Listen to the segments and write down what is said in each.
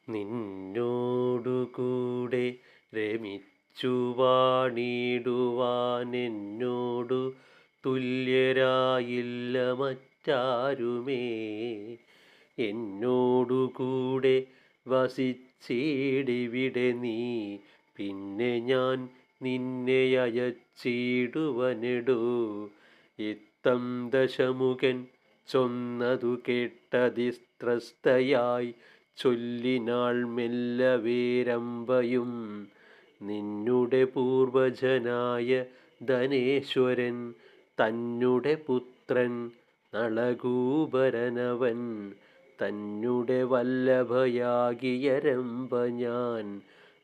നിന്നോടുകൂടെ രമിച്ചു വാണിടുവാനെന്നോടു തുല്യരായില്ല മറ്റാരുമേ. എന്നോടുകൂടെ വസിച്ചിടിവിടെ നീ, പിന്നെ ഞാൻ നിന്നെ അയച്ചിടുവനെടോ. ഇത്തം ദശമുഖൻ ചൊന്നതു കേട്ടതിസ്ത്രസ്തയായി ചൊല്ലിനാൾ മെല്ലവേ രംഭയും. നിന്നുടെ പൂർവജനായ ധനേശ്വരൻ തന്നുടെ പുത്രൻ നളകൂബരനവൻ, തന്നുടെ വല്ലഭയാകിയ രംഭ ഞാൻ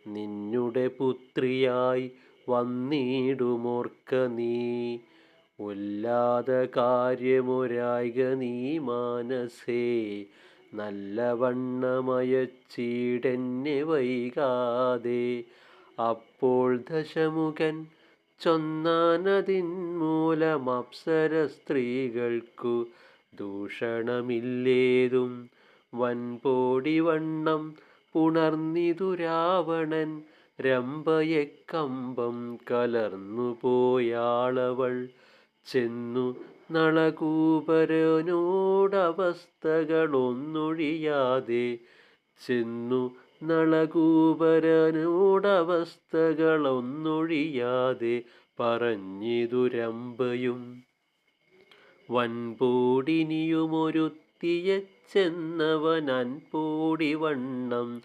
നിന്നുടെ പുത്രിയായി വന്നിടുമോർക്ക നീ. ഉല്ലാദ കാര്യമൊരായ്ക നീ മാനസേ, നല്ലവണ്ണമയച്ചിടെന്നെ വൈകാതെ. അപ്പോൾ ദശമുഖൻ ചൊന്നാനതിന്മൂലം അപ്സര സ്ത്രീകൾക്കു ദൂഷണമില്ലേതും വൻപോടിവണ്ണം പുണർന്നിതു രാവണൻ. രംഭയെ കമ്പം കലർന്നു പോയാളവൾ ചെന്നു നളകൂബരനോടവസ്ഥകളൊന്നൊഴിയാതെ പറഞ്ഞിതു രംഭയും. വൻപോടിനിയുമൊരുത്തിയെ ചെന്നവൻ അൻപോടിവണ്ണം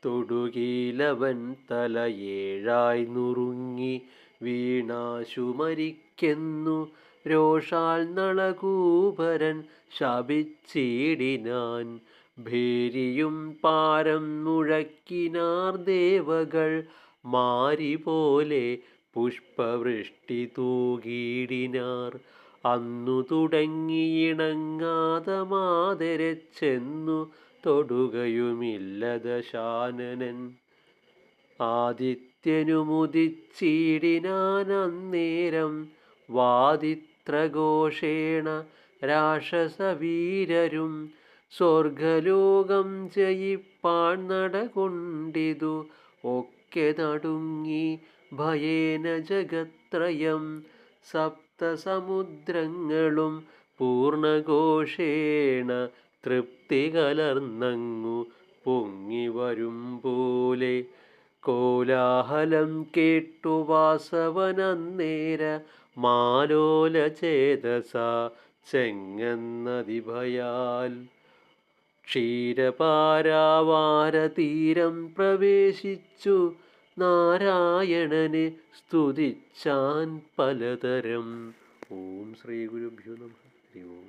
തൊടുകീലവൻ തല ഏഴായി നുറുങ്ങി വീണാശു മരിക്കെന്നു രോഷാൽ നളകൂബരൻ ശപിച്ചിടിനാൻ. ഭേരിയും പാരം മുഴക്കിനാർ ദേവകൾ, മാരി പോലെ പുഷ്പവൃഷ്ടി തൂകിയിടിനാർ. അന്നു തുടങ്ങിയിണങ്ങാത മാതരെ ചെന്നു തൊടുകയുമില്ല ദശാനനൻ. ആദിത്യനുമുദിച്ചിടിനാൻ അന്നേരം വാദിത്രഘോഷേണ രാക്ഷസവീരരും. സ്വർഗലോകം ജയിപ്പാൻ നടകൊണ്ടിതു ഒക്കെ നടുങ്ങി ഭയേന ജഗത്രയം. സപ്തസമുദ്രങ്ങളും പൂർണ്ണഘോഷേണ തൃപ്തി കലർന്നങ്ങു പൊങ്ങിവരും പോലെ. കോലാഹലം കേട്ടു വാസവനന്നേര മാലോലചേതസാ ചെങ്ങന്നതിഭയാൽ ക്ഷീരപാരാവാരതീരം പ്രവേശിച്ചു നാരായണനെ സ്തുതിച്ചാൻ പലതരം. ഓം ശ്രീ ഗുരുഭ്യോ നമഃ. ഹരി ഓം.